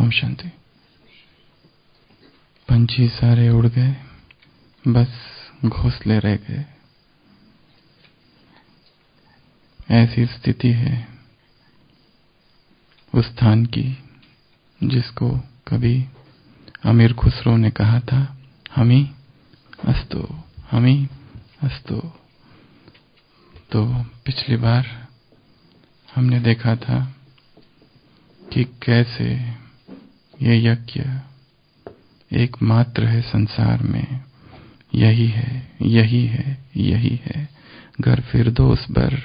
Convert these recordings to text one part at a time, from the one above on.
ओम शांति। पंछी सारे उड़ गए, बस घोंसले रह गए। ऐसी स्थिति है उस स्थान की जिसको कभी अमीर खुसरो ने कहा था, हमी अस्तो, हमी अस्तो। तो पिछली बार हमने देखा था कि कैसे ये यज्ञ एकमात्र है संसार में, यही है, यही है, यही है। घर फिरदौस बर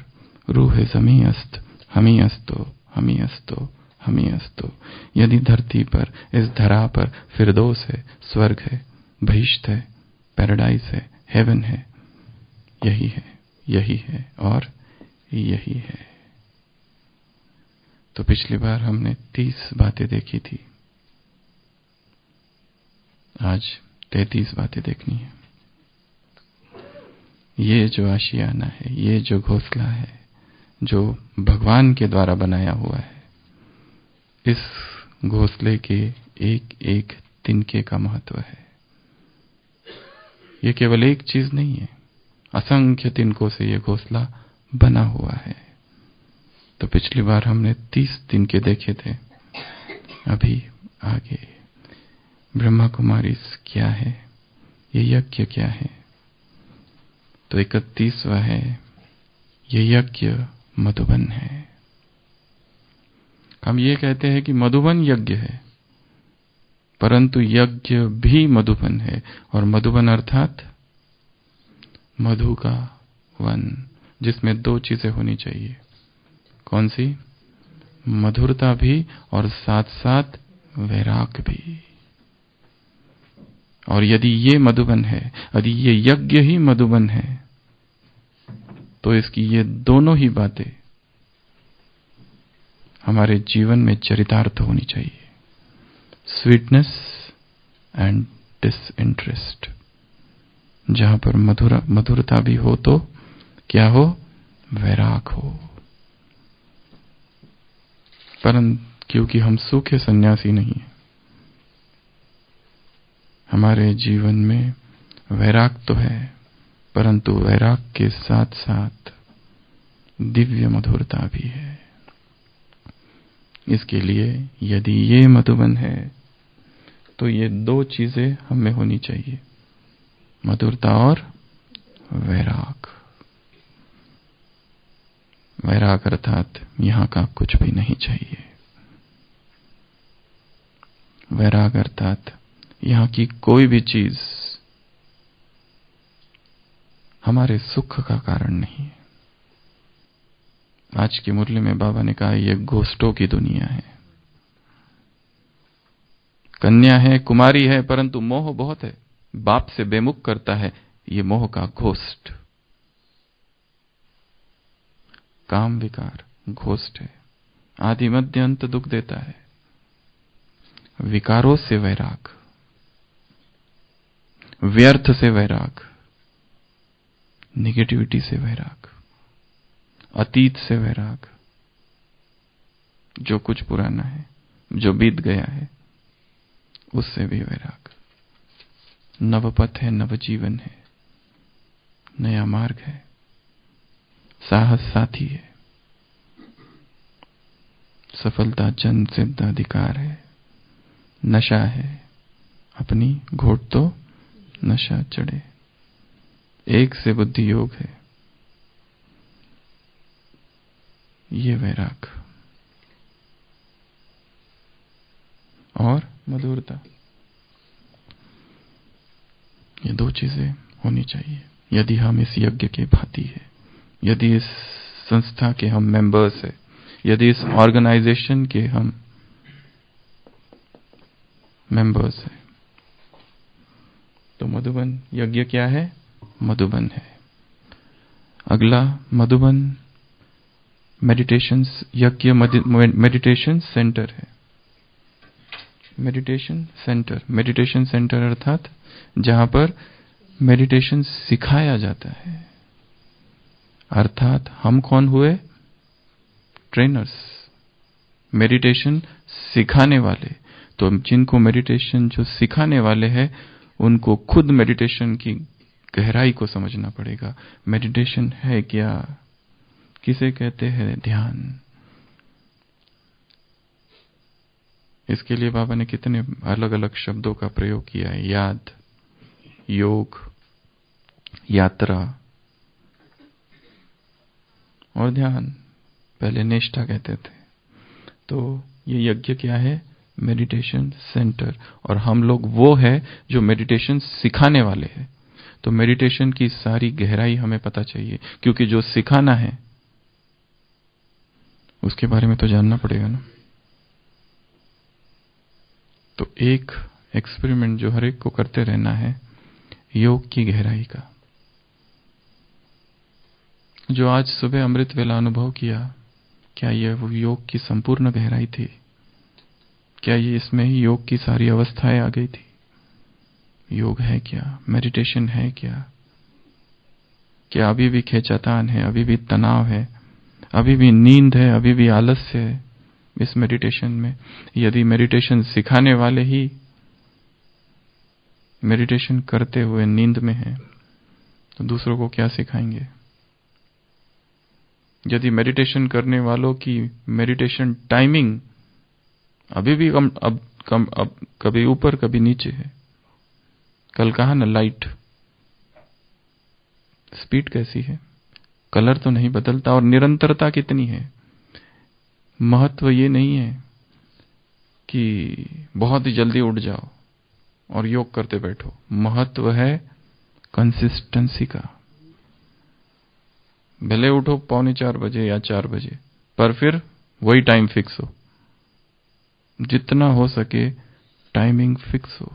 रूह ज़मी अस्त, हमी अस्तो, हमी अस्तो, हमी अस्तो। यदि धरती पर, इस धरा पर फिरदौस है, स्वर्ग है, बहिश्त है, पैराडाइज है, हेवन है, यही है, यही है और यही है। तो पिछली बार हमने 30 बातें देखी थी, आज 33 बातें देखनी है। ये जो आशियाना है, ये जो घोंसला है, जो भगवान के द्वारा बनाया हुआ है, इस घोंसले के एक एक तिनके का महत्व है। ये केवल एक चीज नहीं है, असंख्य तिनकों से ये घोंसला बना हुआ है। तो पिछली बार हमने 30 तिनके देखे थे। अभी आगे ब्रह्मा कुमारी क्या है, ये यज्ञ क्या है। तो 31वां है, ये यज्ञ मधुबन है। हम ये कहते हैं कि मधुबन यज्ञ है, परंतु यज्ञ भी मधुबन है। और मधुबन अर्थात मधु का वन, जिसमें 2 चीजें होनी चाहिए। कौन सी? मधुरता भी और साथ साथ वैराग भी। और यदि ये मधुबन है, यदि ये यज्ञ ही मधुबन है, तो इसकी ये दोनों ही बातें हमारे जीवन में चरितार्थ होनी चाहिए। Sweetness and disinterest. जहां पर मधुरता भी हो तो क्या हो? वैराग हो। परंतु क्योंकि हम सूखे सन्यासी नहीं हैं, हमारे जीवन में वैराग तो है, परंतु वैराग के साथ साथ दिव्य मधुरता भी है। इसके लिए यदि ये मधुबन है तो ये 2 चीजें हमें होनी चाहिए, मधुरता और वैराग। वैराग अर्थात यहां का कुछ भी नहीं चाहिए। वैराग अर्थात यहां की कोई भी चीज हमारे सुख का कारण नहीं है। आज की मुरली में बाबा ने कहा, यह घोष्टों की दुनिया है। कन्या है, कुमारी है, परंतु मोह बहुत है, बाप से बेमुख करता है। ये मोह का घोष्ट, काम विकार घोष्ट है। आदि मध्य अंत दुख देता है। विकारों से वैराग, व्यर्थ से वैराग, निगेटिविटी से वैराग, अतीत से वैराग, जो कुछ पुराना है, जो बीत गया है, उससे भी वैराग। नवपथ है, नवजीवन है, नया मार्ग है, साहस साथी है, सफलता जन सिद्ध अधिकार है, नशा है, अपनी घोट तो नशा चढ़े, एक से बुद्धि योग है, ये वैराग। और मधुरता, ये 2 चीजें होनी चाहिए। यदि हम इस यज्ञ के भांति है, यदि इस संस्था के हम मेंबर्स है, यदि इस ऑर्गेनाइजेशन के हम मेंबर्स है, तो मधुबन यज्ञ क्या है? मधुबन है। अगला मधुबन मेडिटेशन यज्ञ, मेडिटेशन सेंटर है। मेडिटेशन सेंटर, मेडिटेशन सेंटर अर्थात जहां पर मेडिटेशन सिखाया जाता है। अर्थात हम कौन हुए? ट्रेनर्स, मेडिटेशन सिखाने वाले। तो जिनको मेडिटेशन जो सिखाने वाले हैं उनको खुद मेडिटेशन की गहराई को समझना पड़ेगा। मेडिटेशन है क्या, किसे कहते हैं ध्यान। इसके लिए बाबा ने कितने अलग अलग शब्दों का प्रयोग किया है। याद, योग, यात्रा और ध्यान। पहले निष्ठा कहते थे। तो ये यज्ञ क्या है? Meditation centre. और हम लोग वो है जो मेडिटेशन सिखाने वाले हैं। तो मेडिटेशन की सारी गहराई हमें पता चाहिए, क्योंकि जो सिखाना है उसके बारे में तो जानना पड़ेगा ना। तो एक एक्सपेरिमेंट जो हर एक को करते रहना है, योग की गहराई का। जो आज सुबह अमृत वेला अनुभव किया, क्या यह वो योग की संपूर्ण गहराई थी? क्या ये इसमें ही योग की सारी अवस्थाएं आ गई थी? योग है क्या? मेडिटेशन है क्या? क्या अभी भी खींचातान है, अभी भी तनाव है, अभी भी नींद है, अभी भी आलस्य है इस मेडिटेशन में? यदि मेडिटेशन सिखाने वाले ही मेडिटेशन करते हुए नींद में है, तो दूसरों को क्या सिखाएंगे? यदि मेडिटेशन करने वालों की मेडिटेशन टाइमिंग अभी भी अब कभी ऊपर कभी नीचे है, कल कहा ना लाइट, स्पीड कैसी है, कलर तो नहीं बदलता, और निरंतरता कितनी है। महत्व ये नहीं है कि बहुत ही जल्दी उठ जाओ और योग करते बैठो। महत्व है कंसिस्टेंसी का। भले उठो 3:45 बजे या 4 बजे, पर फिर वही टाइम फिक्स हो, जितना हो सके टाइमिंग फिक्स हो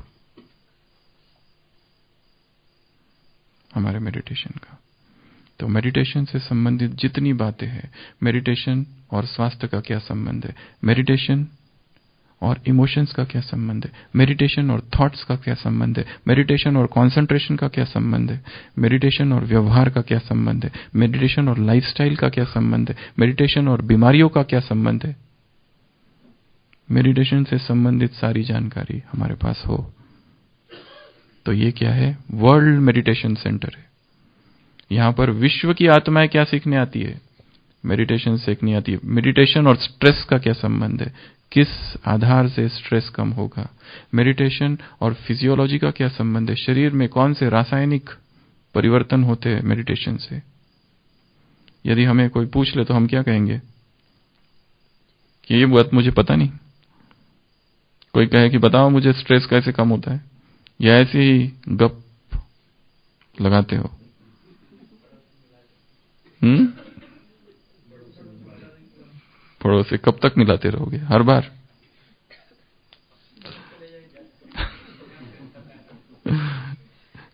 हमारे मेडिटेशन का। तो मेडिटेशन से संबंधित जितनी बातें हैं, मेडिटेशन और स्वास्थ्य का क्या संबंध है, मेडिटेशन और इमोशंस का क्या संबंध है, मेडिटेशन और थॉट्स का क्या संबंध है, मेडिटेशन और कंसंट्रेशन का क्या संबंध है, मेडिटेशन और व्यवहार का क्या संबंध है, मेडिटेशन और लाइफस्टाइल का क्या संबंध है, मेडिटेशन और बीमारियों का क्या संबंध है। मेडिटेशन से संबंधित सारी जानकारी हमारे पास हो तो ये क्या है? वर्ल्ड मेडिटेशन सेंटर है। यहां पर विश्व की आत्माएं क्या सीखने आती है? मेडिटेशन सीखनी आती है। मेडिटेशन और स्ट्रेस का क्या संबंध है? किस आधार से स्ट्रेस कम होगा? मेडिटेशन और फिजियोलॉजी का क्या संबंध है? शरीर में कौन से रासायनिक परिवर्तन होते हैं मेडिटेशन से? यदि हमें कोई पूछ ले तो हम क्या कहेंगे कि ये बात मुझे पता नहीं। कोई कहे कि बताओ मुझे स्ट्रेस कैसे कम होता है, या ऐसे ही गप लगाते हो? पड़ोस से कब तक मिलाते रहोगे हर बार?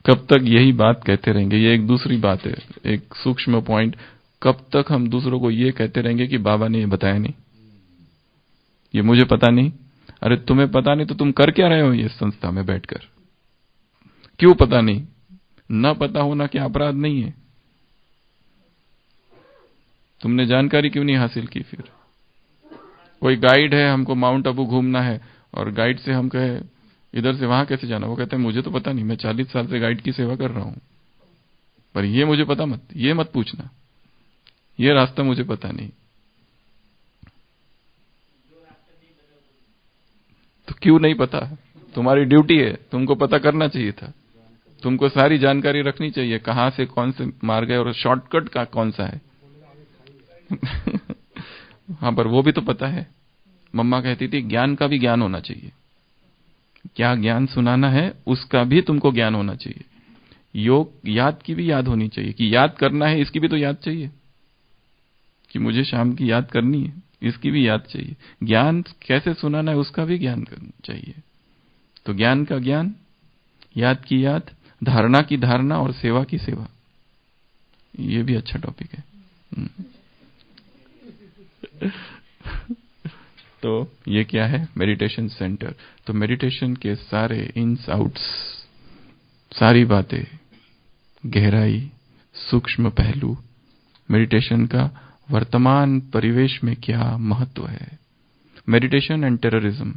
कब तक यही बात कहते रहेंगे? ये एक दूसरी बात है, एक सूक्ष्म पॉइंट। कब तक हम दूसरों को ये कहते रहेंगे कि बाबा ने ये बताया नहीं, ये मुझे पता नहीं? अरे तुम्हें पता नहीं तो तुम कर क्या रहे हो ये संस्था में बैठकर? क्यों पता नहीं? ना पता होना क्या अपराध नहीं है? तुमने जानकारी क्यों नहीं हासिल की? फिर कोई गाइड है, हमको माउंट आबू घूमना है, और गाइड से हम कहे इधर से वहां कैसे जाना, वो कहते हैं मुझे तो पता नहीं, मैं 40 साल से गाइड की सेवा कर रहा हूं, पर ये मुझे पता मत, ये मत पूछना, ये रास्ता मुझे पता नहीं। तो क्यों नहीं पता? तुम्हारी ड्यूटी है, तुमको पता करना चाहिए था। तुमको सारी जानकारी रखनी चाहिए, कहां से कौन से मार्ग है और शॉर्टकट का कौन सा है। हाँ, पर वो भी तो पता है। मम्मा कहती थी ज्ञान का भी ज्ञान होना चाहिए। क्या ज्ञान सुनाना है उसका भी तुमको ज्ञान होना चाहिए। योग याद की भी याद होनी चाहिए, कि याद करना है इसकी भी तो याद चाहिए, कि मुझे शाम की याद करनी है इसकी भी याद चाहिए। ज्ञान कैसे सुनाना है उसका भी ज्ञान चाहिए। तो ज्ञान का ज्ञान, याद की याद, धारणा की धारणा और सेवा की सेवा, ये भी अच्छा टॉपिक है। तो ये क्या है? Meditation centre. तो मेडिटेशन के सारे इन्स आउट्स, सारी बातें, गहराई, सूक्ष्म पहलू, मेडिटेशन का वर्तमान परिवेश में क्या महत्व है। मेडिटेशन एंड टेररिज्म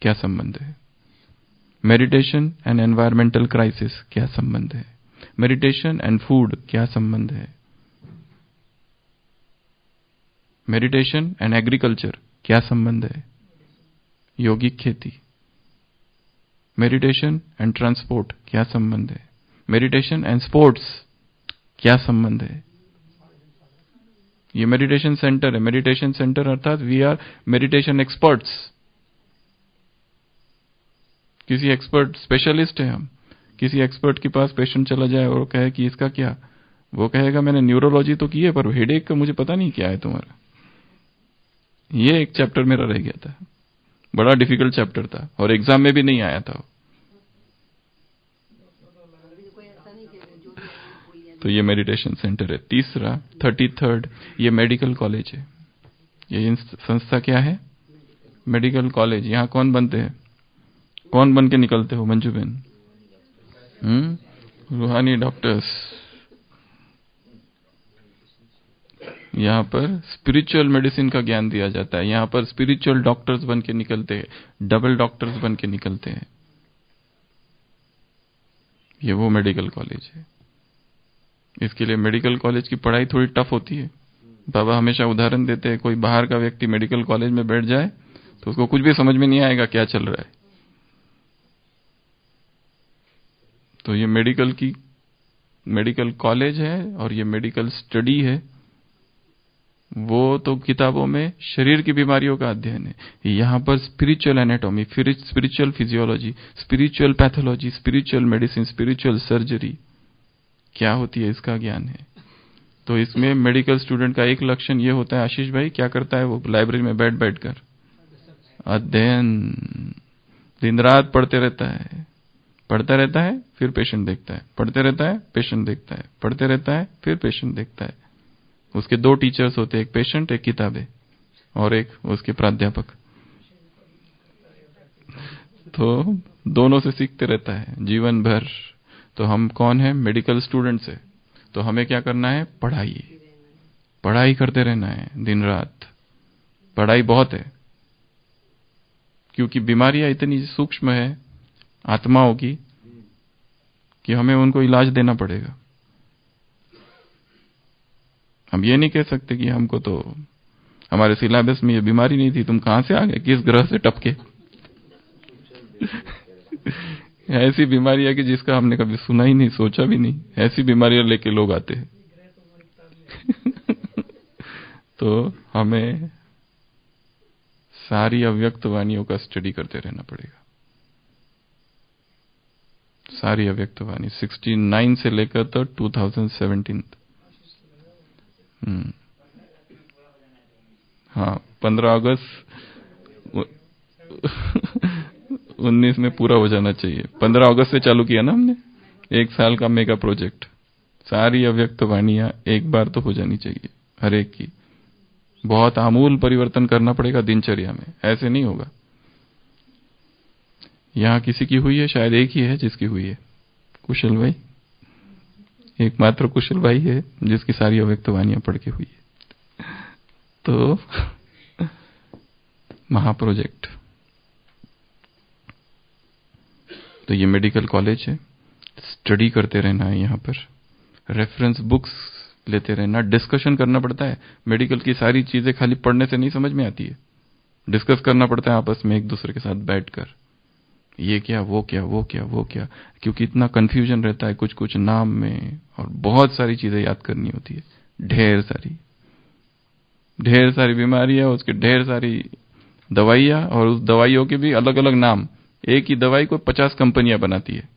क्या संबंध है? मेडिटेशन एंड एनवायरमेंटल क्राइसिस, क्या संबंध है? मेडिटेशन एंड फूड, क्या संबंध है? मेडिटेशन एंड एग्रीकल्चर, क्या संबंध है? योगिक खेती। मेडिटेशन एंड ट्रांसपोर्ट, क्या संबंध है? मेडिटेशन एंड स्पोर्ट्स, क्या संबंध है? ये मेडिटेशन सेंटर है। मेडिटेशन सेंटर अर्थात वी आर मेडिटेशन एक्सपर्ट्स। किसी एक्सपर्ट, स्पेशलिस्ट है हम। किसी एक्सपर्ट के पास पेशेंट चला जाए और कहे कि इसका क्या, वो कहेगा मैंने न्यूरोलॉजी तो की है पर हेडेक का मुझे पता नहीं क्या है तुम्हारा। ये एक चैप्टर मेरा रह गया था, बड़ा डिफिकल्ट चैप्टर था और एग्जाम में भी नहीं आया था। तो ये मेडिटेशन सेंटर है। तीसरा 33rd, ये मेडिकल कॉलेज है। ये संस्था क्या है? Medical college. यहां कौन बनते हैं? कौन बन के निकलते हो मंजू बेन? रूहानी डॉक्टर्स। यहां पर स्पिरिचुअल मेडिसिन का ज्ञान दिया जाता है। यहां पर स्पिरिचुअल डॉक्टर्स बन के निकलते हैं, डबल डॉक्टर्स बन के निकलते हैं। ये वो मेडिकल कॉलेज है। इसके लिए मेडिकल कॉलेज की पढ़ाई थोड़ी टफ होती है। बाबा हमेशा उदाहरण देते हैं, कोई बाहर का व्यक्ति मेडिकल कॉलेज में बैठ जाए तो उसको कुछ भी समझ में नहीं आएगा क्या चल रहा है। तो ये मेडिकल कॉलेज है और ये मेडिकल स्टडी है। वो तो किताबों में शरीर की बीमारियों का अध्ययन है। यहां पर spiritual anatomy, spiritual physiology, spiritual pathology, spiritual medicine, spiritual surgery क्या होती है इसका ज्ञान है। तो इसमें मेडिकल स्टूडेंट का एक लक्षण ये होता है, आशीष भाई क्या करता है वो? लाइब्रेरी में बैठ कर अध्ययन, दिन रात पढ़ते रहता है, पढ़ता रहता है फिर पेशेंट देखता है, पढ़ते रहता है पेशेंट देखता है, पढ़ते रहता है फिर पेशेंट देखता है। उसके दो टीचर्स होते हैं, एक पेशेंट, एक किताबें, और एक उसके प्राध्यापक। तो दोनों से सीखते रहता है जीवन भर। तो हम कौन है? मेडिकल स्टूडेंट्स है। तो हमें क्या करना है? पढ़ाई करते रहना है दिन रात। पढ़ाई बहुत है क्योंकि बीमारियां इतनी सूक्ष्म है आत्माओं की कि हमें उनको इलाज देना पड़ेगा। हम ये नहीं कह सकते कि हमको तो हमारे सिलेबस में ये बीमारी नहीं थी, तुम कहां से आ गए, किस ग्रह से टपके। ऐसी बीमारी है कि जिसका हमने कभी सुना ही नहीं, सोचा भी नहीं, ऐसी बीमारियां लेके लोग आते हैं। तो हमें सारी अव्यक्त वाणियों का स्टडी करते रहना पड़ेगा। सारी अव्यक्त वाणी 69 से लेकर तो 2017। हाँ, 15 अगस्त 19 में पूरा हो जाना चाहिए। 15 अगस्त से चालू किया ना हमने, 1 साल का मेगा प्रोजेक्ट। सारी अव्यक्त वाणियां एक बार तो हो जानी चाहिए हर एक की। बहुत आमूल परिवर्तन करना पड़ेगा दिनचर्या में, ऐसे नहीं होगा। यहां किसी की हुई है? शायद एक ही है जिसकी हुई है, कुशल भाई। एकमात्र कुशल भाई है जिसकी सारी अव्यक्त वाणियां पढ़ के हुई है। तो महाप्रोजेक्ट। तो ये मेडिकल कॉलेज है, स्टडी करते रहना है। यहां पर रेफरेंस बुक्स लेते रहना, डिस्कशन करना पड़ता है। मेडिकल की सारी चीजें खाली पढ़ने से नहीं समझ में आती है, डिस्कस करना पड़ता है आपस में एक दूसरे के साथ बैठकर। ये क्या, वो क्या, वो क्या, वो क्या, क्योंकि इतना कंफ्यूजन रहता है कुछ कुछ नाम में, और बहुत सारी चीजें याद करनी होती है। ढेर सारी बीमारियां, उसके ढेर सारी दवाइयां, और उस दवाइयों के भी अलग अलग नाम। एक ही दवाई को 50 कंपनियां बनाती है।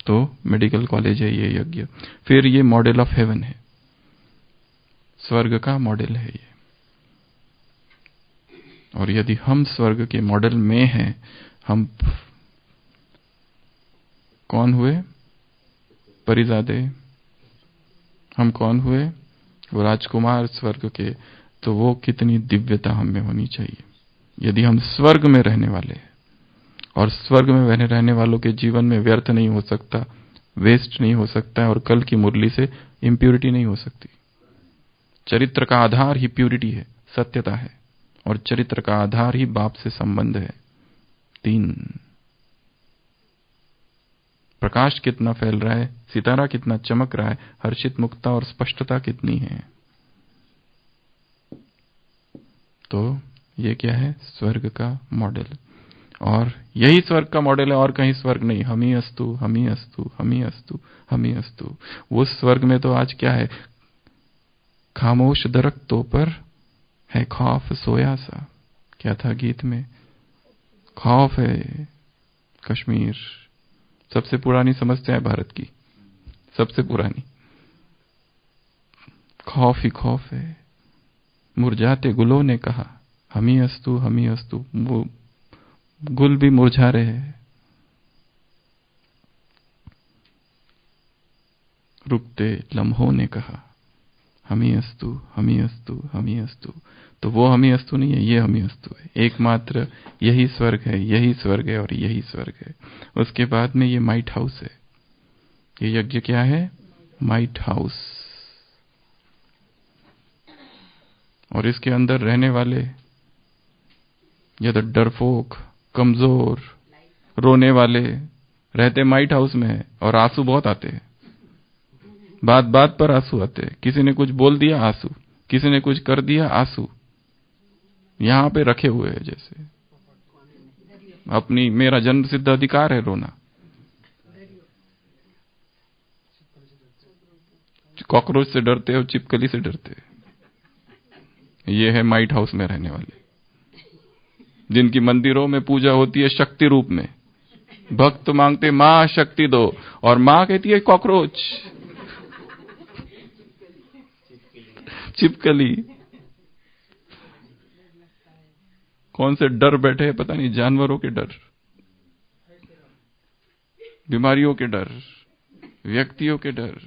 तो मेडिकल कॉलेज है ये यज्ञ। फिर ये मॉडल ऑफ हेवन है, स्वर्ग का मॉडल है ये। और यदि हम स्वर्ग के मॉडल में हैं, हम कौन हुए? परिजादे। हम कौन हुए? वो राजकुमार स्वर्ग के। तो वो कितनी दिव्यता हम में होनी चाहिए यदि हम स्वर्ग में रहने वाले हैं। और स्वर्ग में रहने वालों के जीवन में व्यर्थ नहीं हो सकता, वेस्ट नहीं हो सकता है, और कल की मुरली से इम्प्यूरिटी नहीं हो सकती। चरित्र का आधार ही प्यूरिटी है, सत्यता है, और चरित्र का आधार ही बाप से संबंध है। 3, प्रकाश कितना फैल रहा है, सितारा कितना चमक रहा है, हर्षित मुक्ता और स्पष्टता कितनी है। तो ये क्या है? स्वर्ग का मॉडल। और यही स्वर्ग का मॉडल है, और कहीं स्वर्ग नहीं। हम ही अस्तु, हम ही अस्तु, हम ही अस्तु, हम ही अस्तु। वो स्वर्ग में तो आज क्या है? खामोश दरख्तों पर है खौफ सोया सा। क्या था गीत में? खौफ है। कश्मीर सबसे पुरानी समस्या है भारत की, सबसे पुरानी। खौफ ही खौफ है। मुरझाते गुलों ने कहा हम ही अस्तु, हम ही अस्तु। वो गुल भी मुरझा रहे हैं। रुकते लम्हों ने कहा हम ही अस्तु, हम ही अस्तु, हम ही अस्तु। तो वो हम ही अस्तु नहीं है, ये हम ही अस्तु है। एकमात्र यही स्वर्ग है, यही स्वर्ग है और यही स्वर्ग है। उसके बाद में ये माइट हाउस है। ये यज्ञ क्या है? Might house. और इसके अंदर रहने वाले या तो डरपोक, कमजोर, रोने वाले रहते माइट हाउस में है। और आंसू बहुत आते हैं, बात बात पर आंसू आते हैं। किसी ने कुछ बोल दिया आंसू, किसी ने कुछ कर दिया आंसू। यहां पे रखे हुए हैं जैसे अपनी, मेरा जन्म सिद्ध अधिकार है रोना। कॉकरोच से डरते हो, चिपकली से डरते हैं। ये है माइट हाउस में रहने वाले, जिनकी मंदिरों में पूजा होती है शक्ति रूप में। भक्त मांगते मां शक्ति दो, और मां कहती है कॉकरोच, चिपकली। कौन से डर बैठे हैं पता नहीं, जानवरों के डर, बीमारियों के डर, व्यक्तियों के डर।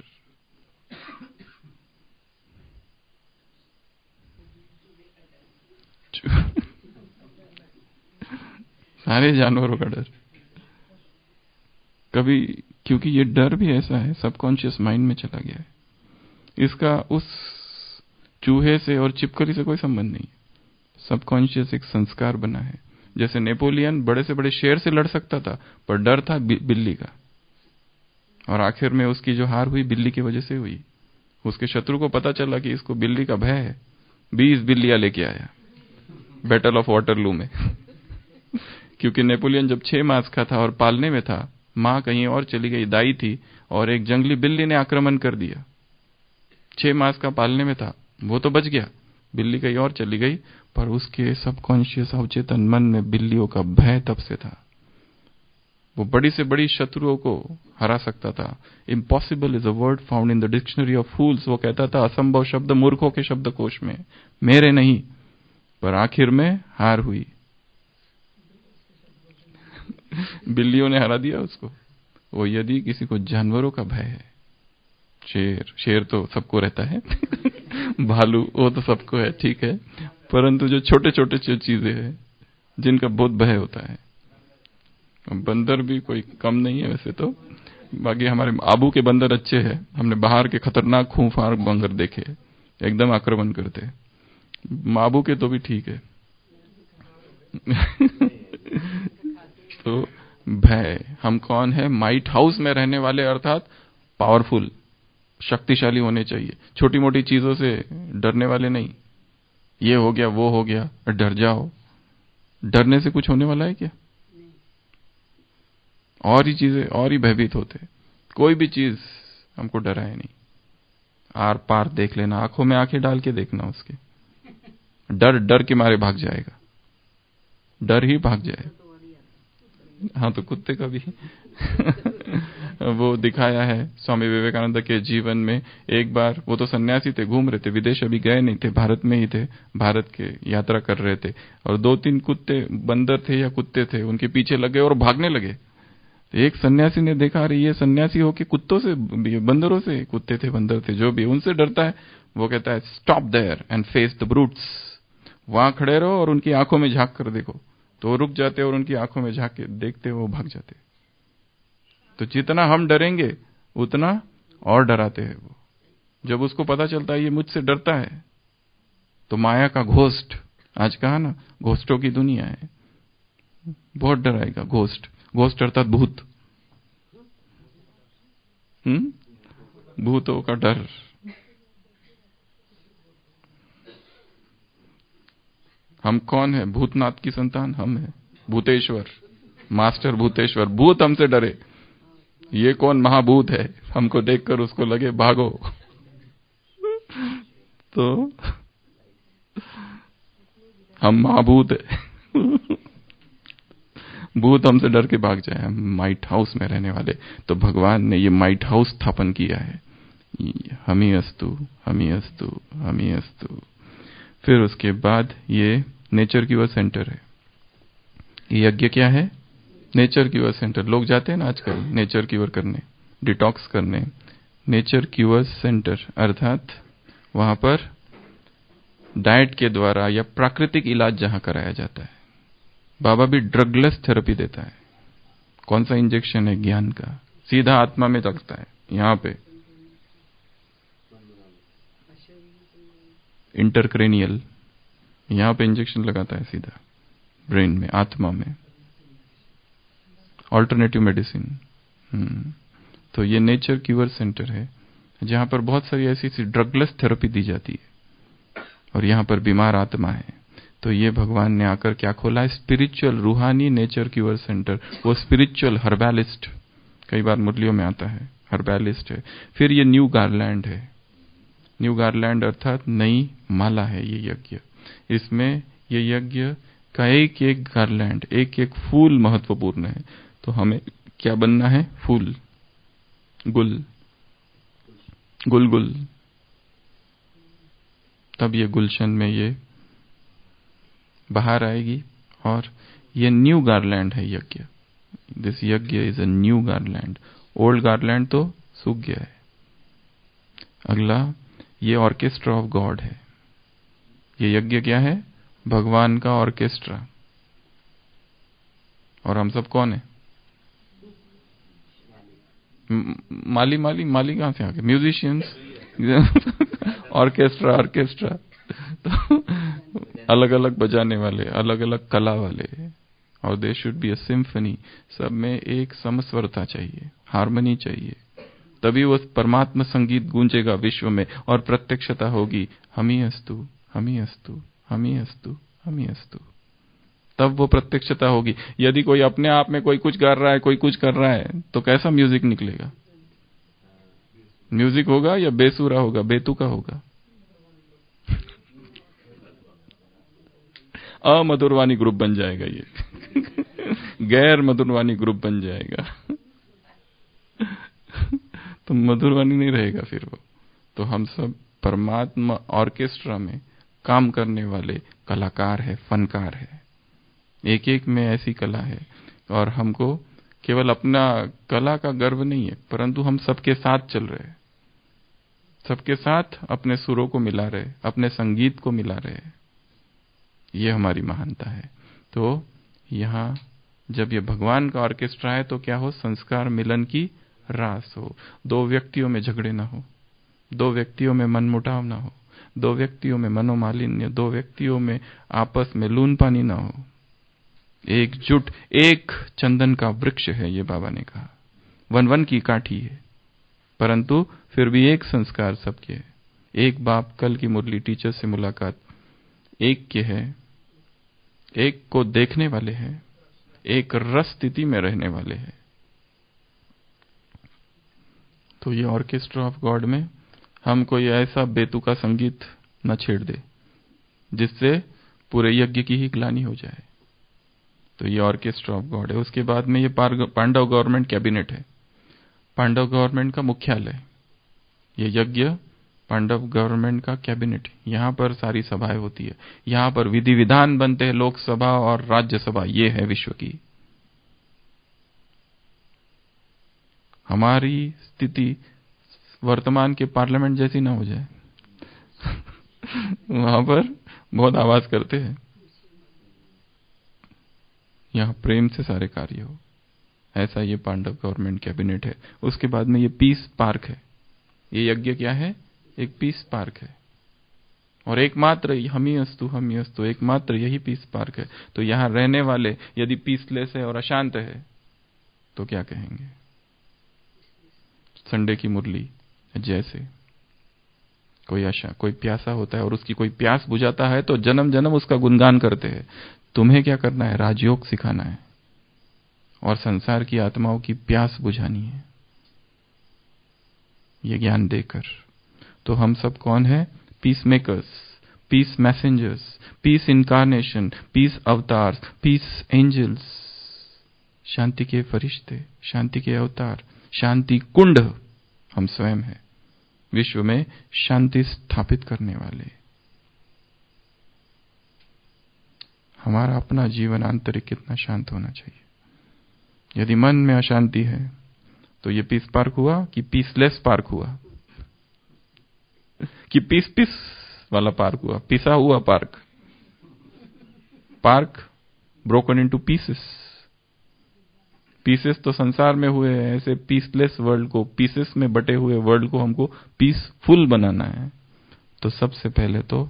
सारे जानवरों का डर। कभी, क्योंकि ये डर भी ऐसा है, सबकॉन्शियस माइंड में चला गया है। इसका उस चूहे से और चिपकली से कोई संबंध नहीं। सबकॉन्शियस एक संस्कार बना है। जैसे नेपोलियन बड़े से बड़े शेर से लड़ सकता था, पर डर था बिल्ली का। और आखिर में उसकी जो हार हुई बिल्ली की वजह से हुई। उसके शत्रु को पता चला कि इसको बिल्ली का भय है, 20 बिल्लियां लेके आया बैटल ऑफ वाटरलू में। क्योंकि नेपोलियन जब 6 मास का था और पालने में था, मां कहीं और चली गई, दाई थी, और एक जंगली बिल्ली ने आक्रमण कर दिया। 6 मास का पालने में था, वो तो बच गया, बिल्ली कहीं और चली गई, पर उसके सबकॉन्शियस अवचेतन मन में बिल्लियों का भय तब से था। वो बड़ी से बड़ी शत्रुओं को हरा सकता था। Impossible is a word found in the dictionary of fools. वो कहता था असंभव शब्द मूर्खों के शब्दकोश में, मेरे नहीं। पर आखिर में हार हुई, बिल्लियों ने हरा दिया उसको। वो यदि किसी को जानवरों का भय है, शेर तो सबको रहता है, भालू वो तो सबको है, ठीक है, परंतु जो छोटे छोटे जो चीजें हैं जिनका बहुत भय होता है, बंदर भी कोई कम नहीं है वैसे तो। बाकी हमारे आबू के बंदर अच्छे हैं, हमने बाहर के खतरनाक खूंखार बंदर देखे, एकदम आक्रमण करते। आबू के तो भी ठीक है। तो भय, हम कौन है? माइट हाउस में रहने वाले, अर्थात पावरफुल, शक्तिशाली होने चाहिए। छोटी मोटी चीजों से डरने वाले नहीं। ये हो गया, वो हो गया, डर जाओ। डरने से कुछ होने वाला है क्या? और ही चीजें और ही भयभीत होते। कोई भी चीज हमको डराए नहीं। आर पार देख लेना, आंखों में आंखें डाल के देखना उसके। डर डर के मारे भाग जाएगा, डर ही भाग जाए। हाँ, तो कुत्ते का भी वो दिखाया है स्वामी विवेकानंद के जीवन में। एक बार वो तो सन्यासी थे, घूम रहे थे, विदेश अभी गए नहीं थे, भारत में ही थे, भारत के यात्रा कर रहे थे, और 2-3 कुत्ते, बंदर थे या कुत्ते थे, उनके पीछे लगे और भागने लगे। तो एक सन्यासी ने देखा, अरे ये सन्यासी हो के कुत्तों से, बंदरों से, कुत्ते थे बंदर थे जो भी, उनसे डरता है। वो कहता है stop there and face the brutes. वहां खड़े रहो और उनकी आंखों में झांक कर देखो। तो वो रुक जाते और उनकी आंखों में झांक के देखते वो भाग जाते। तो जितना हम डरेंगे उतना और डराते हैं वो। जब उसको पता चलता है ये मुझसे डरता है, तो माया का घोस्ट आज कहा ना, घोस्टों की दुनिया है, बहुत डर आएगा। घोस्ट, घोस्ट अर्थात भूत, भूतों का डर। हम कौन है? भूतनाथ की संतान हम है, भूतेश्वर, मास्टर भूतेश्वर। भूत हमसे डरे, ये कौन महाभूत है, हमको देखकर उसको लगे भागो। तो हम महाभूत है। भूत हमसे डर के भाग जाए। हम माइट हाउस में रहने वाले, तो भगवान ने ये माइट हाउस स्थापन किया है। हमी अस्तु, हमी अस्तु, हमी अस्तु। फिर उसके बाद ये नेचर क्यूर सेंटर है। ये यज्ञ क्या है? Nature cure centre. लोग जाते हैं ना आजकल नेचर क्यूर करने, डिटॉक्स करने। नेचर क्यूर सेंटर अर्थात वहां पर डाइट के द्वारा या प्राकृतिक इलाज जहां कराया जाता है। बाबा भी ड्रगलेस थेरेपी देता है। कौन सा इंजेक्शन है? ज्ञान का, सीधा आत्मा में लगता है। यहां पे इंटरक्रेनियल, यहां पे इंजेक्शन लगाता है सीधा ब्रेन में, आत्मा में। Alternative medicine. तो ये नेचर क्यूर सेंटर है जहां पर बहुत सारी ऐसी ड्रगलेस थेरेपी दी जाती है। और यहां पर बीमार आत्मा है, तो ये भगवान ने आकर क्या खोला है? स्पिरिचुअल, रूहानी नेचर क्यूर सेंटर। वो स्पिरिचुअल हर्बैलिस्ट, कई बार मुरलियों में आता है, हर्बैलिस्ट है। फिर ये न्यू गार्लैंड है। न्यू गार्लैंड अर्थात नई माला है ये यज्ञ। इसमें ये यज्ञ का एक एक गार्लैंड, एक एक फूल महत्वपूर्ण है। तो हमें क्या बनना है? फूल, गुल, गुल। तब ये गुलशन में ये बाहर आएगी। और ये न्यू गार्लैंड है यज्ञ। दिस यज्ञ is a new garland. Old garland तो सूख गया है। अगला ये ऑर्केस्ट्रा ऑफ गॉड है। ये यज्ञ क्या है? भगवान का ऑर्केस्ट्रा। और हम सब कौन है? माली माली माली कहां से आ गए? म्यूजिशियंस। ऑर्केस्ट्रा तो अलग अलग बजाने वाले, अलग अलग कला वाले। और they should be a symphony. सब में एक समस्वरता चाहिए, हार्मनी चाहिए, तभी वो परमात्मा संगीत गूंजेगा विश्व में और प्रत्यक्षता होगी। हमी अस्तु, हमी अस्तु, हमी अस्तु, हमी अस्तु। तब वो प्रत्यक्षता होगी। यदि कोई अपने आप में कोई कुछ कर रहा है, कोई कुछ कर रहा है, तो कैसा म्यूजिक निकलेगा? म्यूजिक होगा या बेसुरा होगा, बेतुका होगा? अमधुरवाणी ग्रुप बन जाएगा ये। गैर मधुरवाणी ग्रुप बन जाएगा। तो मधुरवाणी नहीं रहेगा फिर वो। तो हम सब परमात्मा ऑर्केस्ट्रा में काम करने वाले कलाकार है, फनकार है। एक एक में ऐसी कला है। और हमको केवल अपना कला का गर्व नहीं है, परंतु हम सबके साथ चल रहे हैं, सबके साथ अपने सुरों को मिला रहे, अपने संगीत को मिला रहे। ये हमारी महानता है। तो यहाँ जब ये भगवान का ऑर्केस्ट्रा है तो क्या हो? संस्कार मिलन की रास हो। दो व्यक्तियों में झगड़े ना हो, दो व्यक्तियों में मनमुटाव ना हो, दो व्यक्तियों में मनोमालिन्य, दो व्यक्तियों में आपस में लून पानी ना हो। एकजुट, एक चंदन का वृक्ष है ये बाबा ने कहा, वन वन की काठी है, परंतु फिर भी एक संस्कार सबके है। एक बाप, कल की मुरली टीचर से मुलाकात, एक के है, एक को देखने वाले हैं, एक रस स्थिति में रहने वाले हैं। तो ये ऑर्केस्ट्रा ऑफ गॉड में हम कोई ऐसा बेतुका संगीत न छेड़ दे जिससे पूरे यज्ञ की ही ग्लानि हो जाए। तो ये ऑर्केस्ट्रा ऑफ गॉड है। उसके बाद में ये पांडव गवर्नमेंट कैबिनेट है, पांडव गवर्नमेंट का मुख्यालय। ये यज्ञ पांडव गवर्नमेंट का कैबिनेट, यहां पर सारी सभाएं होती है, यहां पर विधि विधान बनते हैं, लोकसभा और राज्यसभा। ये है विश्व की हमारी स्थिति। वर्तमान के पार्लियामेंट जैसी ना हो जाए। वहां पर बहुत आवाज करते हैं, यहां प्रेम से सारे कार्य हो। ऐसा ये पांडव गवर्नमेंट कैबिनेट है। उसके बाद में ये पीस पार्क है। ये यज्ञ क्या है? एक पीस पार्क है। और एकमात्र हम ही अस्तु एकमात्र यही पीस पार्क है। तो यहां रहने वाले यदि पीसलेस है और अशांत है तो क्या कहेंगे? संडे की मुरली जैसे कोई प्यासा होता है और उसकी कोई प्यास बुझाता है तो जन्म जन्म उसका गुणगान करते हैं। तुम्हें क्या करना है? राजयोग सिखाना है और संसार की आत्माओं की प्यास बुझानी है, ये ज्ञान देकर। तो हम सब कौन है? Peace makers, peace messengers, peace incarnation, peace avatar, peace angels, शांति के फरिश्ते, शांति के अवतार, शांति कुंड हम स्वयं हैं, विश्व में शांति स्थापित करने वाले। हमारा अपना जीवन आंतरिक कितना शांत होना चाहिए। यदि मन में अशांति है तो ये पीस पार्क हुआ कि पीसलेस पार्क हुआ, कि पीस पीस वाला पार्क हुआ, पिसा हुआ park, park broken into pieces. Pieces तो संसार में हुए हैं, ऐसे पीसलेस वर्ल्ड को, पीसेस में बटे हुए वर्ल्ड को हमको पीसफुल बनाना है। तो सबसे पहले तो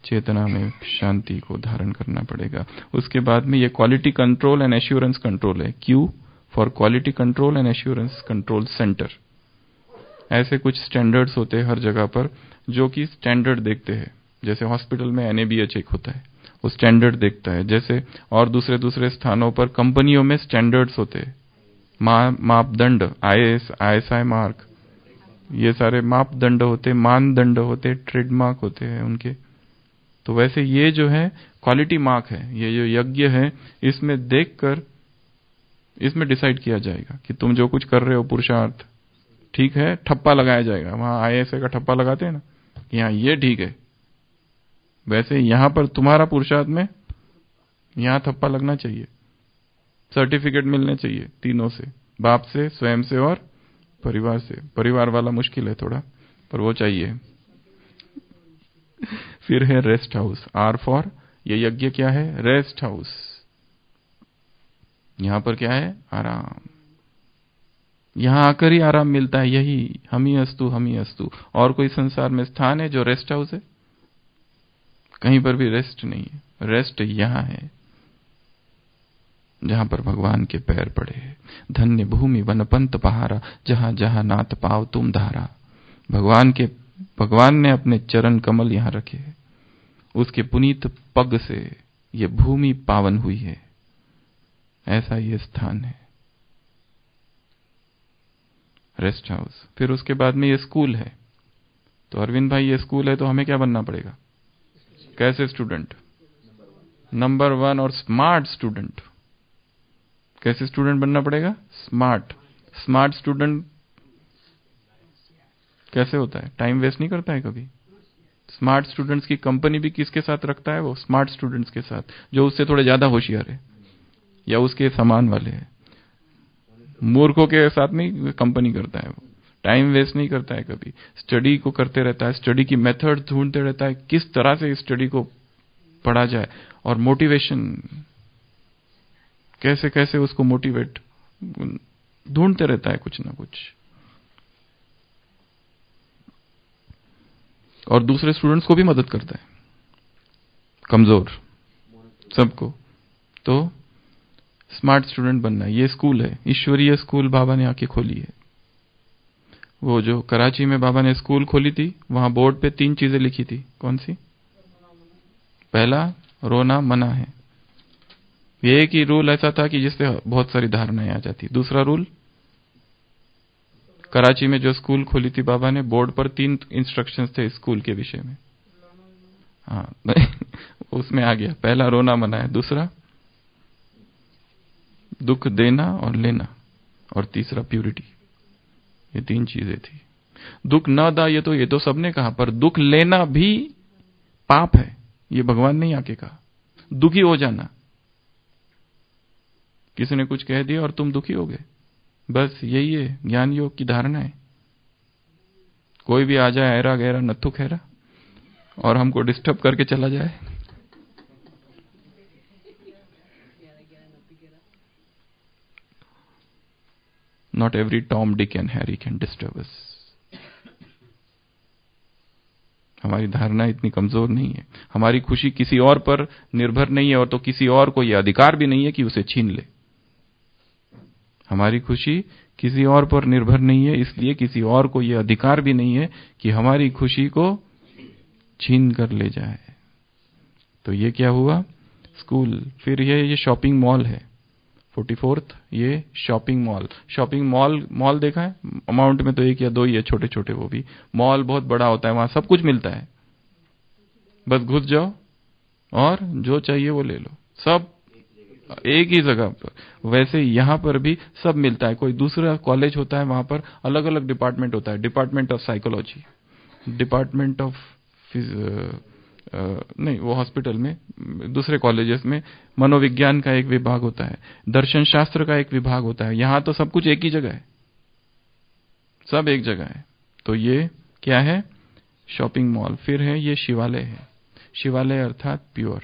चेतना में शांति को धारण करना पड़ेगा। उसके बाद में ये quality control and assurance control है। Q for quality control and assurance control centre. ऐसे कुछ स्टैंडर्ड्स होते हैं हर जगह पर जो कि स्टैंडर्ड देखते हैं। जैसे हॉस्पिटल में NABH एक होता है, वो स्टैंडर्ड देखता है। जैसे और दूसरे स्थानों पर कंपनियों में स्टैंडर्ड्स होते हैं, मापदंड, ISI मार्क, ये सारे मापदंड होते, मानदंड होते, ट्रेडमार्क होते हैं उनके। तो वैसे ये जो है क्वालिटी मार्क है, ये जो यज्ञ है, इसमें देखकर इसमें डिसाइड किया जाएगा कि तुम जो कुछ कर रहे हो पुरुषार्थ ठीक है, ठप्पा लगाया जाएगा। वहां ISI का ठप्पा लगाते हैं ना, कि हाँ ये ठीक है, वैसे यहां पर तुम्हारा पुरुषार्थ में यहां ठप्पा लगना चाहिए, सर्टिफिकेट मिलने चाहिए तीनों से, बाप से, स्वयं से और परिवार से। परिवार वाला मुश्किल है थोड़ा, पर वो चाहिए। फिर है रेस्ट हाउस, R फॉर ये यज्ञ क्या है? Rest house. यहां पर क्या है? आराम। यहां आकर ही आराम मिलता है, यही हम ही अस्तु। और कोई संसार में स्थान है जो रेस्ट हाउस है? कहीं पर भी रेस्ट नहीं है। रेस्ट यहां है जहां पर भगवान के पैर पड़े। धन्य भूमि वनपंत पहारा, जहां जहां नाथ पाव तुम धारा। भगवान ने अपने चरण कमल यहां रखे, उसके पुनीत पग से ये भूमि पावन हुई है। ऐसा ये स्थान है रेस्ट हाउस। फिर उसके बाद में ये स्कूल है। तो अरविंद भाई ये स्कूल है तो हमें क्या बनना पड़ेगा? कैसे स्टूडेंट? नंबर 1 और स्मार्ट स्टूडेंट। कैसे स्टूडेंट बनना पड़ेगा? स्मार्ट स्टूडेंट कैसे होता है? टाइम वेस्ट नहीं करता है कभी। स्मार्ट स्टूडेंट्स की कंपनी भी किसके साथ रखता है? वो स्मार्ट स्टूडेंट्स के साथ, जो उससे थोड़े ज्यादा होशियार है या उसके समान वाले हैं। मूर्खों के साथ नहीं कंपनी करता है वो। टाइम वेस्ट नहीं करता है कभी, स्टडी को करते रहता है, स्टडी की मेथड ढूंढते रहता है, किस तरह से स्टडी को पढ़ा जाए, और मोटिवेशन कैसे कैसे उसको मोटिवेट ढूंढते रहता है कुछ ना कुछ। और दूसरे स्टूडेंट्स को भी मदद करता है, कमजोर सबको। तो स्मार्ट स्टूडेंट बनना है। ये स्कूल है, ईश्वरीय स्कूल बाबा ने आके खोली है। वो जो कराची में बाबा ने स्कूल खोली थी, वहां बोर्ड पे 3 चीजें लिखी थी। कौन सी? पहला, रोना मना है। ये एक ही रूल ऐसा था कि जिससे बहुत सारी धारणाएं आ जाती। दूसरा रूल, कराची में जो स्कूल खोली थी बाबा ने, बोर्ड पर 3 इंस्ट्रक्शंस थे स्कूल के विषय में। हाँ उसमें आ गया, पहला रोना मना है, दूसरा दुख देना और लेना, और तीसरा प्यूरिटी। ये 3 चीजें थी। दुख न दा, ये तो सबने कहा, पर दुख लेना भी पाप है, ये भगवान ने आके कहा। दुखी हो जाना, किसी ने कुछ कह दिया और तुम दुखी हो गए, बस यही है ज्ञान योग की धारणा है। कोई भी आ जाए ऐरा गहरा नत्थु खैरा और हमको डिस्टर्ब करके चला जाए, not every Tom, Dick and Harry can disturb us. हमारी धारणा इतनी कमजोर नहीं है। हमारी खुशी किसी और पर निर्भर नहीं है, और तो किसी और को यह अधिकार भी नहीं है कि उसे छीन ले। हमारी खुशी किसी और पर निर्भर नहीं है, इसलिए किसी और को यह अधिकार भी नहीं है कि हमारी खुशी को छीन कर ले जाए। तो ये क्या हुआ? स्कूल। फिर ये शॉपिंग मॉल है 44th, ये शॉपिंग मॉल। शॉपिंग मॉल देखा है? अमाउंट में तो एक या दो ही है, छोटे छोटे, वो भी। मॉल बहुत बड़ा होता है, वहां सब कुछ मिलता है, बस घुस जाओ और जो चाहिए वो ले लो, सब एक ही जगह पर। वैसे यहां पर भी सब मिलता है। कोई दूसरा कॉलेज होता है, वहां पर अलग अलग डिपार्टमेंट होता है, department of psychology, department of नहीं, वो हॉस्पिटल में, दूसरे कॉलेजेस में मनोविज्ञान का एक विभाग होता है, दर्शन शास्त्र का एक विभाग होता है। यहां तो सब कुछ एक ही जगह है, सब एक जगह है। तो ये क्या है? Shopping mall. फिर है ये शिवालय है। शिवालय अर्थात प्योर,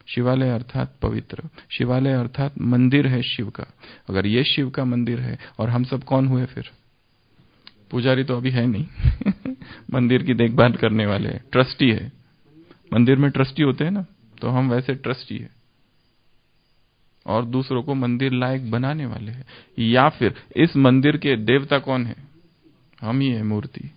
शिवालय अर्थात पवित्र, शिवालय अर्थात मंदिर है शिव का। अगर ये शिव का मंदिर है, और हम सब कौन हुए फिर? पुजारी तो अभी है नहीं मंदिर की देखभाल करने वाले हैं, ट्रस्टी है। मंदिर में ट्रस्टी होते हैं ना, तो हम वैसे ट्रस्टी है, और दूसरों को मंदिर लायक बनाने वाले हैं। या फिर इस मंदिर के देवता कौन है? हम ही है, मूर्ति।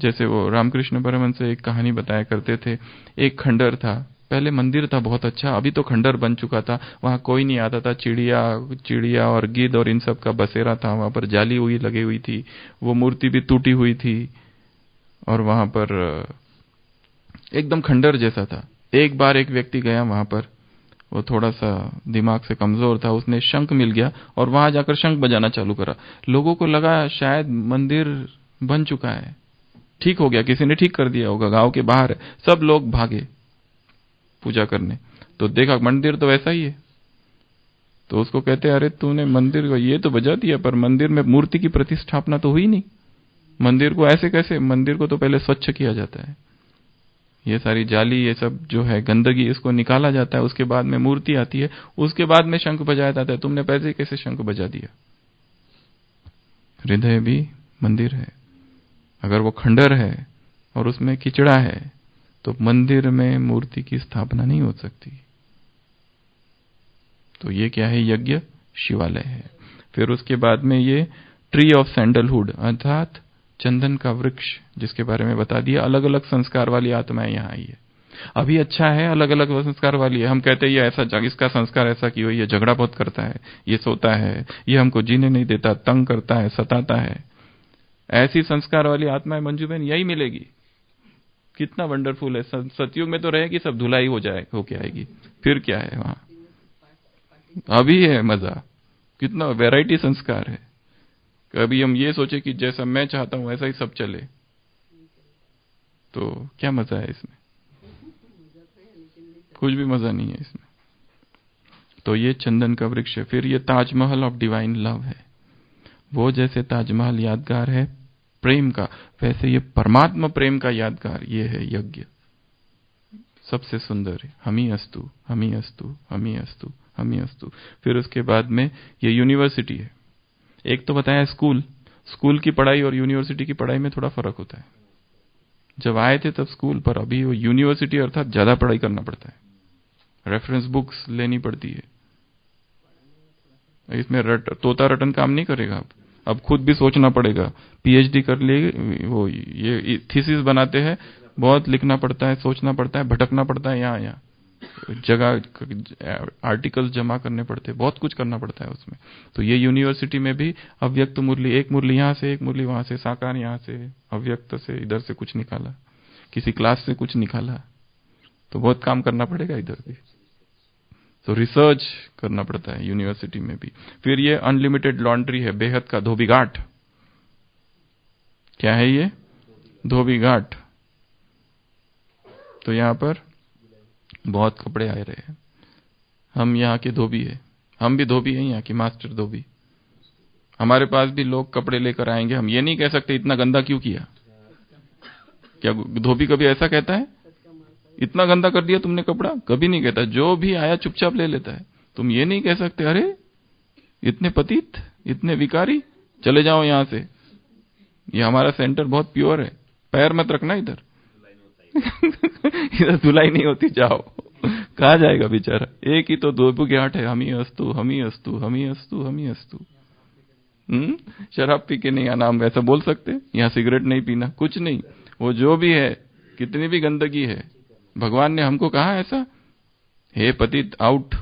जैसे वो रामकृष्ण परमहंस से एक कहानी बताया करते थे। एक खंडर था, पहले मंदिर था बहुत अच्छा, अभी तो खंडर बन चुका था, वहां कोई नहीं आता था, चिड़िया और गिद्ध और इन सब का बसेरा था। वहां पर जाली हुई लगी हुई थी, वो मूर्ति भी टूटी हुई थी, और वहां पर एकदम खंडर जैसा था। एक बार एक व्यक्ति गया वहां पर, वो थोड़ा सा दिमाग से कमजोर था, उसने शंख मिल गया और वहां जाकर शंख बजाना चालू करा। लोगों को लगा शायद मंदिर बन चुका है, ठीक हो गया, किसी ने ठीक कर दिया होगा, गांव के बाहर है। सब लोग भागे पूजा करने, तो देखा मंदिर तो वैसा ही है। तो उसको कहते, अरे तूने मंदिर को ये तो बजा दिया, पर मंदिर में मूर्ति की प्रतिष्ठापना तो हुई नहीं। मंदिर को ऐसे कैसे? मंदिर को तो पहले स्वच्छ किया जाता है, ये सारी जाली, ये सब जो है गंदगी, इसको निकाला जाता है, उसके बाद में मूर्ति आती है, उसके बाद में शंख बजाया जाता है। तुमने पैसे कैसे शंख बजा दिया? हृदय भी मंदिर है। अगर वो खंडर है और उसमें किचड़ा है, तो मंदिर में मूर्ति की स्थापना नहीं हो सकती। तो ये क्या है? यज्ञ शिवालय है। फिर उसके बाद में ये ट्री ऑफ सैंडलहुड अर्थात चंदन का वृक्ष, जिसके बारे में बता दिया। अलग अलग संस्कार वाली आत्माएं यहाँ आई है। अभी अच्छा है, अलग अलग संस्कार वाली है। हम कहते हैं ये ऐसा, इसका संस्कार ऐसा क्यों, ये झगड़ा बहुत करता है, ये सोता है, ये हमको जीने नहीं देता, तंग करता है, सताता है। ऐसी संस्कार वाली आत्माएं मंजू बहन यही मिलेगी। कितना वंडरफुल है। सतयुग में तो रहेगी, सब धुलाई हो जाए होके आएगी, फिर क्या है वहां? अभी है मजा, कितना वैरायटी संस्कार है। कभी हम ये सोचे कि जैसा मैं चाहता हूं वैसा ही सब चले, तो क्या मजा है इसमें? कुछ भी मजा नहीं है इसमें। तो ये चंदन का वृक्ष है। फिर ये ताजमहल ऑफ डिवाइन लव है। वो जैसे ताजमहल यादगार है प्रेम का, वैसे ये परमात्मा प्रेम का यादगार ये है यज्ञ, सबसे सुंदर है। हम ही अस्तु, हम ही अस्तु, हम ही अस्तु, हम ही अस्तु। फिर उसके बाद में ये यूनिवर्सिटी है। एक तो बताया स्कूल की पढ़ाई और यूनिवर्सिटी की पढ़ाई में थोड़ा फर्क होता है। जब आए थे तब स्कूल, पर अभी वो यूनिवर्सिटी अर्थात ज्यादा पढ़ाई करना पड़ता है, रेफरेंस बुक्स लेनी पड़ती है। इसमें तोता रटन काम नहीं करेगा। अब खुद भी सोचना पड़ेगा। पीएचडी कर लिए, वो ये थीसिस बनाते हैं, बहुत लिखना पड़ता है, सोचना पड़ता है, भटकना पड़ता है, यहाँ जगह आर्टिकल्स जमा करने पड़ते हैं, बहुत कुछ करना पड़ता है उसमें। तो ये यूनिवर्सिटी में भी अव्यक्त मुरली, एक मुरली यहाँ से, एक मुरली वहां से, साकार यहाँ से, अव्यक्त से इधर से कुछ निकाला, किसी क्लास से कुछ निकाला, तो बहुत काम करना पड़ेगा इधर भी। तो रिसर्च करना पड़ता है यूनिवर्सिटी में भी। फिर ये अनलिमिटेड लॉन्ड्री है, बेहद का धोबी घाट। क्या है ये? धोबी घाट। तो यहां पर बहुत कपड़े आए रहे हैं। हम यहाँ के धोबी है, हम भी धोबी हैं, यहाँ की मास्टर धोबी। हमारे पास भी लोग कपड़े लेकर आएंगे, हम ये नहीं कह सकते इतना गंदा क्यों किया। क्या धोबी कभी ऐसा कहता है इतना गंदा कर दिया तुमने कपड़ा? कभी नहीं कहता। जो भी आया चुपचाप ले लेता है। तुम ये नहीं कह सकते अरे इतने पतित, इतने विकारी, चले जाओ यहां से, ये हमारा सेंटर बहुत प्योर है, पैर मत रखना इधर। इधर धुलाई नहीं होती, जाओ। कहाँ जाएगा बेचारा? एक ही तो दो बुघाट है, हम ही अस्तु, हम ही अस्तु, हम ही अस्तु, हम ही अस्तु। शराब पी के नहीं आना, हम ऐसा बोल सकते? यहाँ सिगरेट नहीं पीना, कुछ नहीं। वो जो भी है, कितनी भी गंदगी है, भगवान ने हमको कहा ऐसा, हे पतित आउट,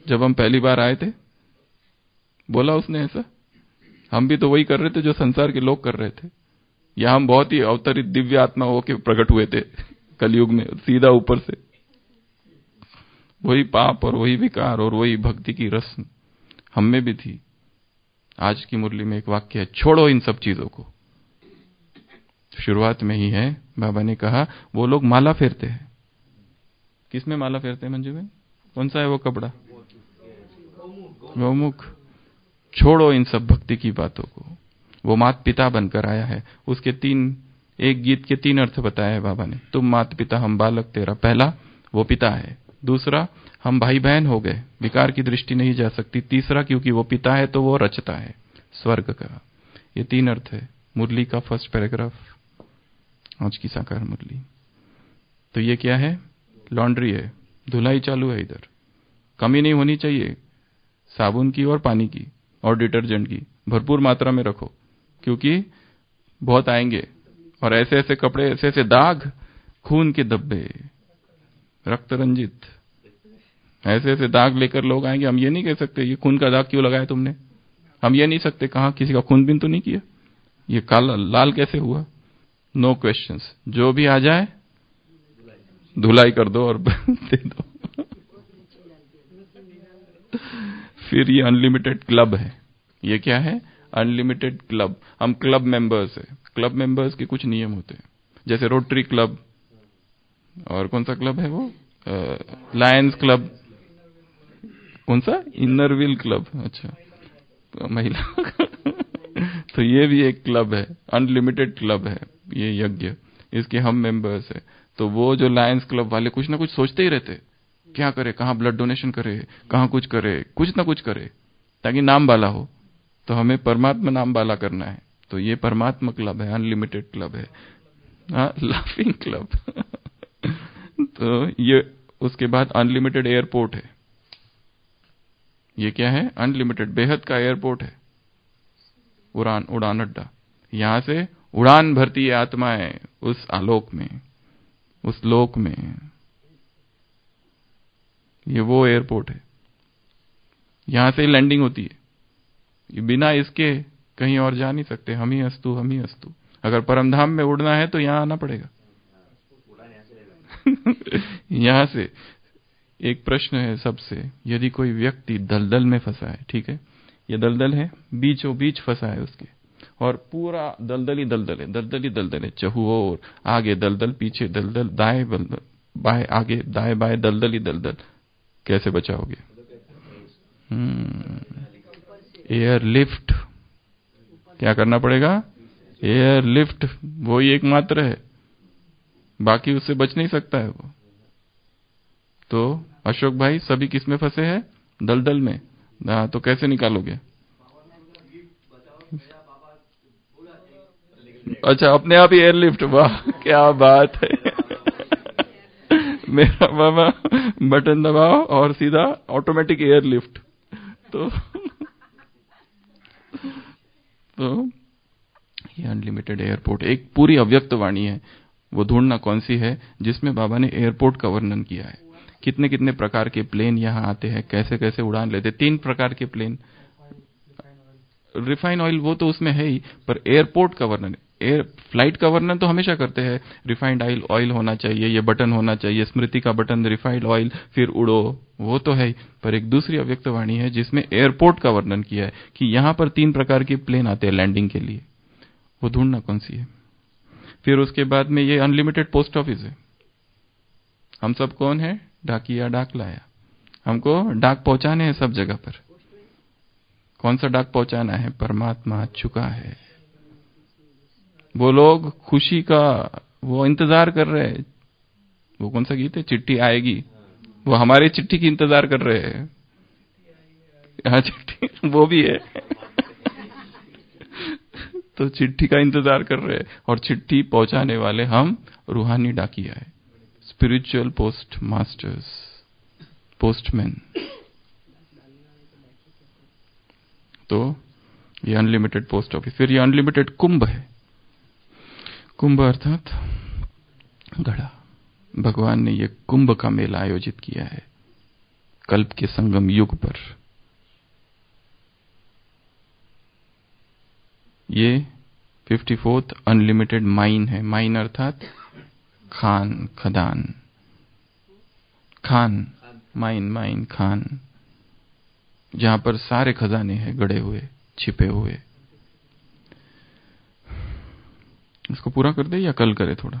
जब हम पहली बार आए थे, बोला उसने ऐसा? हम भी तो वही कर रहे थे जो संसार के लोग कर रहे थे। या हम बहुत ही अवतरित दिव्य आत्मा होके प्रकट हुए थे कलयुग में, सीधा ऊपर से। वही पाप और वही विकार और वही भक्ति की रस हम में भी थी। आज की मुरली में एक वाक्य है, छोड़ो इन सब चीजों को। शुरुआत में ही है, बाबा ने कहा वो लोग माला फेरते हैं। किसमें माला फेरते हैं मंजू भाई? कौन सा है वो कपड़ा? गौमुख। छोड़ो इन सब भक्ति की बातों को। वो मात पिता बनकर आया है। उसके एक गीत के 3 अर्थ बताए हैं बाबा ने। तुम मात पिता, हम बालक तेरा। पहला, वो पिता है। दूसरा, हम भाई बहन हो गए, विकार की दृष्टि नहीं जा सकती। तीसरा, क्योंकि वो पिता है तो वो रचता है स्वर्ग का। ये 3 अर्थ है मुरली का फर्स्ट पैराग्राफ, आज की साकार मुरली। तो ये क्या है? लॉन्ड्री है, धुलाई चालू है। इधर कमी नहीं होनी चाहिए, साबुन की और पानी की और डिटर्जेंट की भरपूर मात्रा में रखो, क्योंकि बहुत आएंगे। और ऐसे ऐसे कपड़े, ऐसे ऐसे दाग, खून के धब्बे, रक्त रंजित, ऐसे ऐसे दाग लेकर लोग आएंगे। हम ये नहीं कह सकते ये खून का दाग क्यों लगाया तुमने। हम ये नहीं सकते कहां किसी का खून बीन तो नहीं किया, ये काला लाल कैसे हुआ। नो क्वेश्चंस, जो भी आ जाए धुलाई कर दो और दे दो। फिर ये अनलिमिटेड क्लब है। ये क्या है? Unlimited club. हम क्लब मेंबर्स है। क्लब मेंबर्स के कुछ नियम होते हैं, जैसे रोटरी क्लब, और कौन सा क्लब है वो, लायंस क्लब, कौन सा, इनर व्हील क्लब, अच्छा महिला तो ये भी एक क्लब है, अनलिमिटेड क्लब है ये यज्ञ, इसके हम मेंबर्स है। तो वो जो लायंस क्लब वाले कुछ ना कुछ सोचते ही रहते, क्या करे, कहाँ ब्लड डोनेशन करे, कहाँ कुछ करे, कुछ ना कुछ करे ताकि नाम वाला हो। तो हमें परमात्मा नाम वाला करना है। तो ये परमात्मा क्लब है, अनलिमिटेड क्लब है, लाफिंग क्लब तो ये उसके बाद अनलिमिटेड एयरपोर्ट है। ये क्या है? अनलिमिटेड, बेहद का एयरपोर्ट है, उड़ान अड्डा। यहां से उड़ान भरती है आत्माएं उस आलोक में, उस लोक में। ये वो एयरपोर्ट है, यहां से लैंडिंग होती है। ये बिना इसके कहीं और जा नहीं सकते। हम ही अस्तु, हम ही अस्तु। अगर परमधाम में उड़ना है तो यहां आना पड़ेगा यहां से एक प्रश्न है सबसे, यदि कोई व्यक्ति दलदल में फंसा है, ठीक है, ये दलदल है, बीचों बीच फंसा है उसके, और पूरा दलदल ही दलदल है, दलदल ही दलदल है, चहुओर, आगे दलदल, पीछे दलदल, दाएं बाएं, आगे दाएं बाएं, दलदल ही दलदल, कैसे बचाओगे? Air lift. क्या करना पड़ेगा? एयर लिफ्ट, वो ही एकमात्र है, बाकी उससे बच नहीं सकता है वो। तो अशोक भाई, सभी किस में फंसे हैं? दलदल में। तो कैसे निकालोगे? अच्छा, अपने आप ही एयर लिफ्ट, वाह क्या बात है मेरा बाबा बटन दबाओ और सीधा ऑटोमेटिक एयर लिफ्ट। तो ये अनलिमिटेड एयरपोर्ट एक पूरी अव्यक्त वाणी है। वो ढूंढना कौन सी है जिसमें बाबा ने एयरपोर्ट का वर्णन किया है। कितने कितने प्रकार के प्लेन यहाँ आते हैं, कैसे कैसे उड़ान लेते। 3 प्रकार के प्लेन, रिफाइन ऑयल वो तो उसमें है ही, पर एयरपोर्ट का वर्णन, एयर फ्लाइट का वर्णन तो हमेशा करते हैं, रिफाइंड ऑयल होना चाहिए, ये बटन होना चाहिए, स्मृति का बटन, रिफाइंड ऑयल, फिर उड़ो, वो तो है ही। पर एक दूसरी अव्यक्त वाणी है जिसमें एयरपोर्ट का वर्णन किया है कि यहां पर 3 प्रकार के प्लेन आते हैं लैंडिंग के लिए। वो ढूंढना कौन सी है। फिर उसके बाद में ये अनलिमिटेड पोस्ट ऑफिस है। हम सब कौन है? डाकिया, डाक लाया। हमको डाक पहुंचाने हैं सब जगह पर। कौन सा डाक पहुंचाना है? परमात्मा आ चुका है। वो लोग खुशी का वो इंतजार कर रहे हैं। वो कौन सा गीत है? चिट्ठी आएगी। वो हमारे चिट्ठी की इंतजार कर रहे हैं। हाँ, चिट्ठी वो भी है तो चिट्ठी का इंतजार कर रहे हैं, और चिट्ठी पहुंचाने वाले हम रूहानी डाकिया है, स्पिरिचुअल पोस्ट मास्टर्स, पोस्टमैन। तो ये अनलिमिटेड पोस्ट ऑफिस। फिर ये अनलिमिटेड कुंभ है। कुंभ अर्थात घड़ा। भगवान ने ये कुंभ का मेला आयोजित किया है कल्प के संगम युग पर। ये 54th अनलिमिटेड माइन है। माइन अर्थात खान, खदान, खान, माइन खान, जहां पर सारे खजाने हैं गड़े हुए, छिपे हुए। इसको पूरा कर दे या कल करे थोड़ा?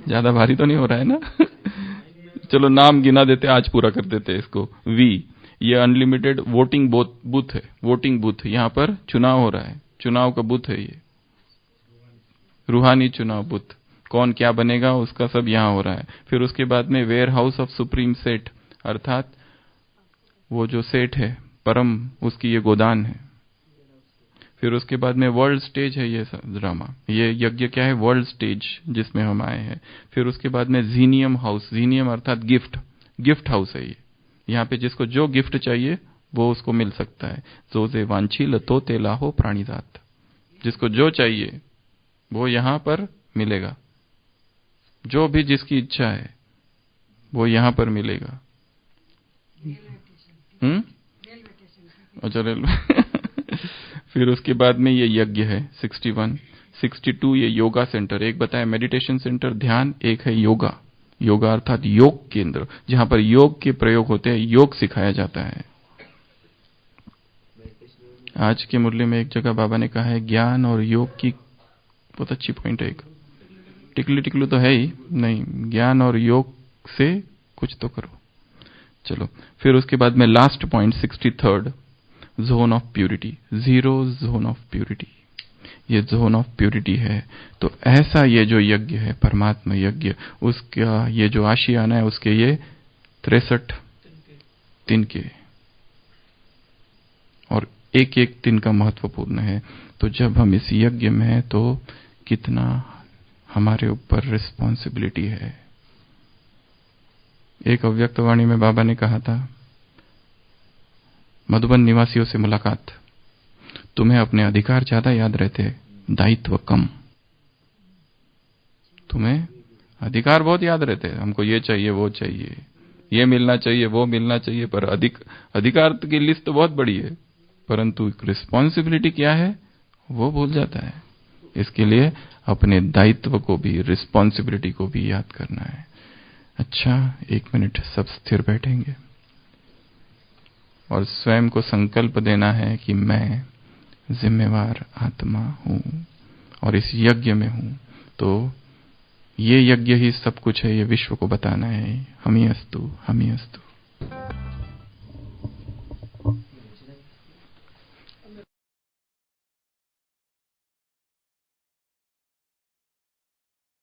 ज्यादा भारी तो नहीं हो रहा है ना? चलो नाम गिना देते, आज पूरा कर देते इसको। वी, ये अनलिमिटेड वोटिंग बूथ है। वोटिंग बूथ, यहां पर चुनाव हो रहा है, चुनाव का बूथ है ये, रूहानी चुनाव बूथ। कौन क्या बनेगा उसका सब यहां हो रहा है। फिर उसके बाद में वेयर हाउस ऑफ सुप्रीम सेठ, अर्थात वो जो सेठ है परम, उसकी ये गोदान है। फिर उसके बाद में वर्ल्ड स्टेज है ये ड्रामा, ये यज्ञ क्या है? वर्ल्ड स्टेज जिसमें हम आए हैं। फिर उसके बाद में जीनियम हाउस, जीनियम अर्थात गिफ्ट, गिफ्ट हाउस है ये। यहाँ पे जिसको जो गिफ्ट चाहिए वो उसको मिल सकता है। जोजे वांछील तो तेलाहो प्राणीजात, जिसको जो चाहिए वो यहाँ पर मिलेगा। जो भी जिसकी इच्छा है वो यहाँ पर मिलेगा। अच्छा, रेलवे। फिर उसके बाद में ये यज्ञ है 61, 62 ये योगा सेंटर। एक बताया मेडिटेशन सेंटर, ध्यान, एक है योगा। योगा अर्थात योग केंद्र, जहां पर योग के प्रयोग होते हैं, योग सिखाया जाता है। आज के मुरली में एक जगह बाबा ने कहा है ज्ञान और योग की बहुत अच्छी पॉइंट है। एक टिकलू तो है ही नहीं, ज्ञान और योग से कुछ तो करो। चलो, फिर उसके बाद में last point 63rd, zone of purity, zero zone of purity. ये जोन ऑफ प्यूरिटी है। तो ऐसा ये जो यज्ञ है, परमात्मा यज्ञ, उसका ये जो आशियाना है, उसके ये 63 तिनके, और एक एक तिनका महत्वपूर्ण है। तो जब हम इस यज्ञ में हैं तो कितना हमारे ऊपर रिस्पॉन्सिबिलिटी है। एक अव्यक्त वाणी में बाबा ने कहा था, मधुबन निवासियों से मुलाकात, तुम्हें अपने अधिकार ज्यादा याद रहते, दायित्व कम। तुम्हें अधिकार बहुत याद रहते, हमको ये चाहिए, वो चाहिए, ये मिलना चाहिए, वो मिलना चाहिए, पर अधिकार की लिस्ट तो बहुत बड़ी है, परंतु रिस्पॉन्सिबिलिटी क्या है वो भूल जाता है। इसके लिए अपने दायित्व को भी, रिस्पॉन्सिबिलिटी को भी याद करना है। अच्छा, 1 मिनट सब स्थिर बैठेंगे और स्वयं को संकल्प देना है कि मैं जिम्मेवार आत्मा हूं और इस यज्ञ में हूं। तो ये यज्ञ ही सब कुछ है, ये विश्व को बताना है। हम ही अस्तु, हम ही अस्तु।